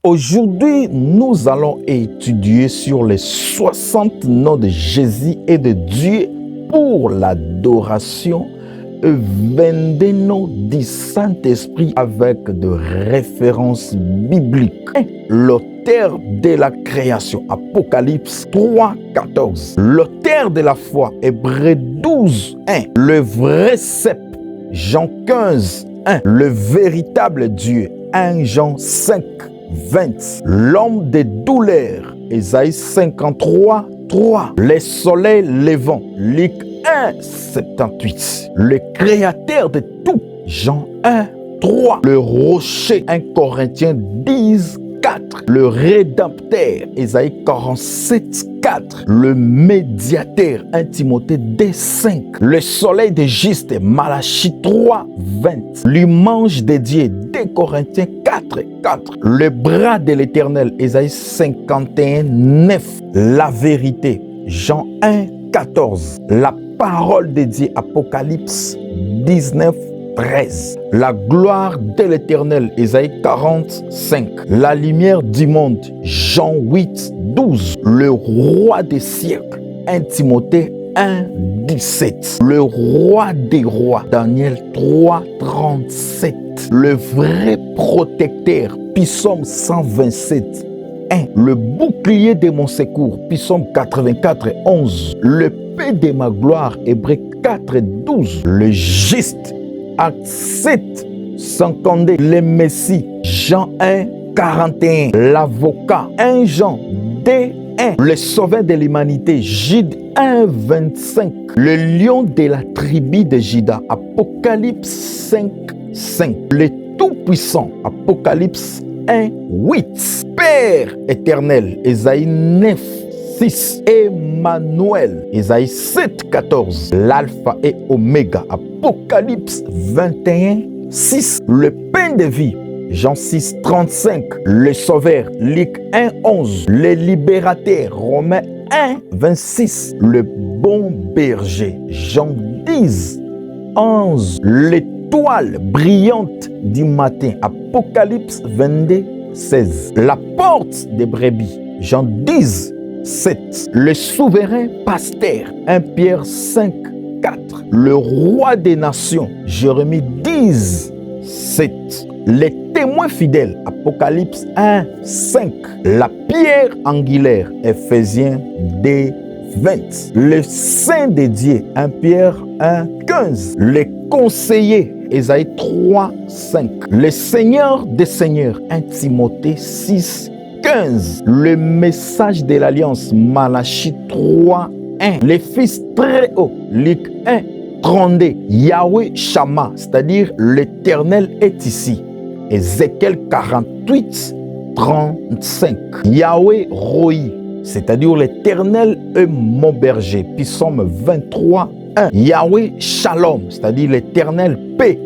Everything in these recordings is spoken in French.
Aujourd'hui, nous allons étudier sur les 60 noms de Jésus et de Dieu pour l'adoration et 22 noms du Saint-Esprit avec de références bibliques. L'auteur de la création, Apocalypse 3, 14. L'auteur de la foi, Hébreux 12, 1. Le vrai cep, Jean 15, 1. Le véritable Dieu, 1 Jean 5, 20. L'homme des douleurs, Ésaïe 53, 3. Les soleils levants, Luc 1, 78. Le créateur de tout, Jean 1, 3. Le rocher, 1 Corinthiens 10, 4. Le rédempteur, Ésaïe 47, 4. Le médiateur, 1 Timothée 2, 5. Le soleil de juste, Malachie 3, 20. L'image de Dieu, 2 Corinthiens 4, 4. Le bras de l'Éternel, Ésaïe 51, 9. La vérité, Jean 1, 14. La parole de Dieu, Apocalypse 19, 13. La gloire de l'Éternel, Ésaïe 45. La lumière du monde, Jean 8, 12. Le roi des siècles, 1 Timothée 1, 17. Le roi des rois, Daniel 3, 37. Le vrai protecteur, Psaume 127, 1. Le bouclier de mon secours, Psaume 84, 11. Le paix de ma gloire, Hébreux 4, 12. Le juste, Acte 7, 52. Le Messie, Jean 1, 41. L'avocat, 1 Jean 2, 1. Le sauveur de l'humanité, Jude 1, 25. Le lion de la tribu de Juda, Apocalypse 5, 5. Le Tout-Puissant, Apocalypse 1, 8. Père éternel, Ésaïe 9, 6. Emmanuel, Ésaïe 7, 14. L'alpha et oméga, Apocalypse 21, 6. Le pain de vie, Jean 6, 35. Le sauveur, Luc 1, 11. Le libérateur, Romains 1, 26. Le bon berger, Jean 10, 11. L'étoile brillante du matin, Apocalypse 22, 16. La porte des brebis, Jean 10, 7. Le souverain pasteur, 1 Pierre 5, 4. Le roi des nations, Jérémie 10, 7. Les témoins fidèles, Apocalypse 1, 5. La pierre angulaire, Éphésiens 2, 20. Le saint de Dieu, 1 Pierre 1, 15. Les conseillers, Ésaïe 3, 5. Le Seigneur des seigneurs, 1 Timothée 6, 15. Le message de l'alliance, Malachie 3, 1. Les fils très hauts, Luc 1, 32. Yahweh Shama, c'est-à-dire l'Éternel est ici. Ézéchiel 48, 35. Yahweh Roi, c'est-à-dire l'Éternel est mon berger. Psaume 23, 1. Yahweh Shalom, c'est-à-dire l'Éternel paix.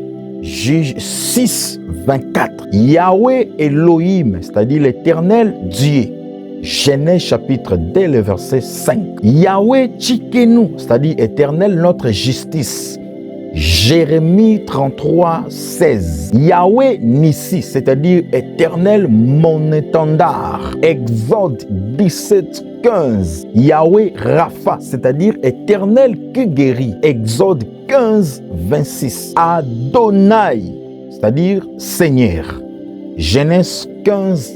Juge 6, 24. Yahweh Elohim, c'est-à-dire l'Éternel Dieu. Genèse chapitre 2, le verset 5. Yahweh Tchikenu, c'est-à-dire Éternel notre justice. Jérémie 33, 16. Yahweh Nissi, c'est-à-dire Éternel mon étendard. Exode 17, 15. Yahweh Rapha, c'est-à-dire Éternel qui guérit. Exode 15, 26. Adonai, c'est-à-dire Seigneur. Genèse 15,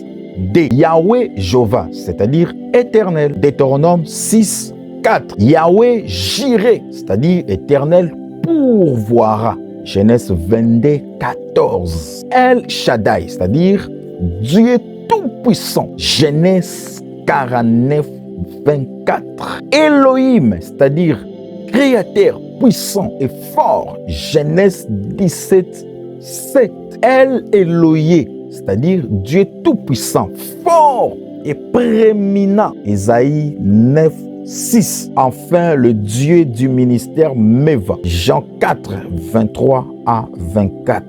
D. Yahweh Jova, c'est-à-dire Éternel. Deutéronome 6, 4. Yahweh Jireh, c'est-à-dire Éternel pourvoira. Genèse 22, 14. El Shaddai, c'est-à-dire Dieu Tout-Puissant. Genèse 49, 24. Elohim, c'est-à-dire Créateur puissant et fort. Genèse 17, 7. El Elohié, c'est-à-dire Dieu Tout-Puissant, fort et prééminent. Ésaïe 9, 6. Enfin, le Dieu du ministère Meva. Jean 4, 23 à 24.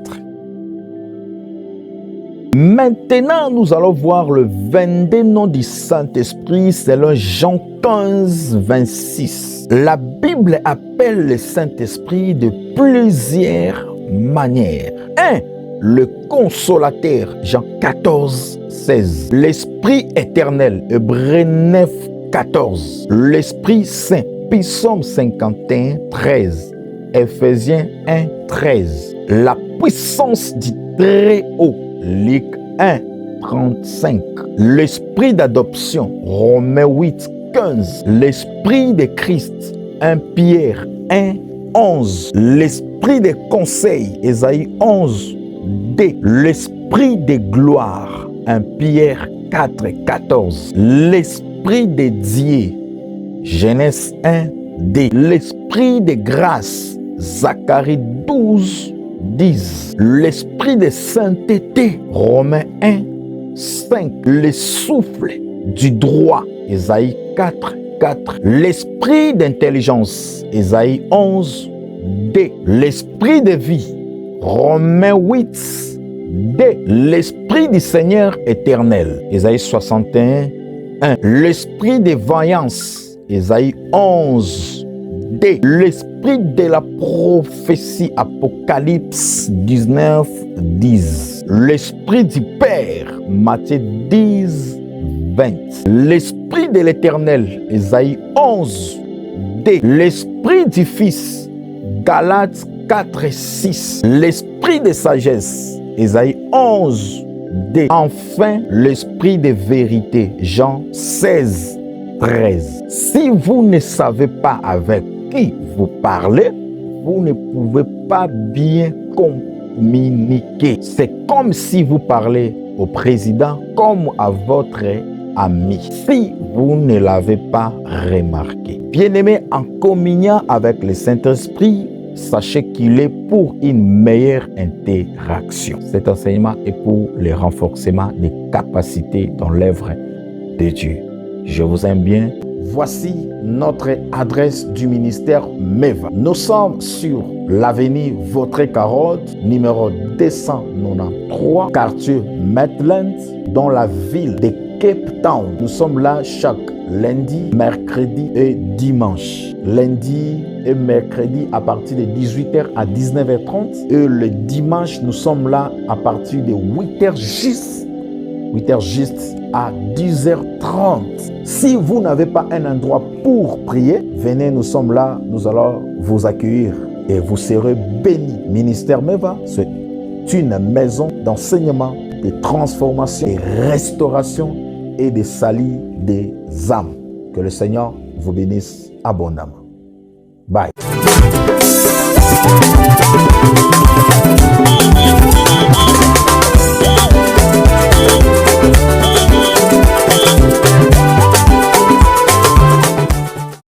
Maintenant, nous allons voir le 22 nom du Saint-Esprit selon Jean 15, 26. La Bible appelle le Saint-Esprit de plusieurs manières. 1. le consolateur, Jean 14, 16. L'Esprit éternel, Hébreux 9, 14. L'Esprit Saint, Psaume 51, 13. Ephésiens 1, 13. La puissance du Très-Haut, Luc 1, 35. L'Esprit d'adoption, Romains 8, 15. L'Esprit de Christ, 1 Pierre 1, 11. L'Esprit de conseil, Ésaïe 11, D. L'Esprit de gloire, 1 Pierre 4, 14. L'Esprit de Dieu, Genèse 1, D. L'Esprit de grâce, Zacharie 12, 10. L'Esprit de sainteté, Romains 1, 5. Le souffle du droit, Ésaïe 4, 4. L'Esprit d'intelligence, Ésaïe 11, D. L'Esprit de vie, Romains 8, D. L'Esprit du Seigneur éternel, Ésaïe 61, 1. L'Esprit de vaillance, Ésaïe 11, D. L'Esprit de la prophétie, Apocalypse 19, 10. L'Esprit du Père, Matthieu 10, 20. L'Esprit de l'Éternel, Ésaïe 11, D. L'Esprit du Fils, Galates 4 et 6. L'Esprit de sagesse, Ésaïe 11, D. Enfin, l'Esprit de vérité, Jean 16, 13. Si vous ne savez pas avec qui vous parlez, vous ne pouvez pas bien communiquer. C'est comme si vous parlez au président comme à votre ami, si vous ne l'avez pas remarqué. Bien-aimés, en communiant avec le Saint-Esprit, sachez qu'il est pour une meilleure interaction. Cet enseignement est pour le renforcement des capacités dans l'œuvre de Dieu. Je vous aime bien. Voici notre adresse du ministère MEVA. Nous sommes sur l'avenue Vaudrey-Carotte, numéro 293, quartier Maitland, dans la ville de Cape Town. Nous sommes là chaque lundi, mercredi et dimanche. Lundi et mercredi à partir de 18h à 19h30. Et le dimanche, nous sommes là à partir de 8h juste à 10h30. Si vous n'avez pas un endroit pour prier, venez, nous sommes là, nous allons vous accueillir et vous serez bénis. Ministère MEVA, c'est une maison d'enseignement, de transformation, de restauration et de salut des âmes. Que le Seigneur vous bénisse abondamment. Bye.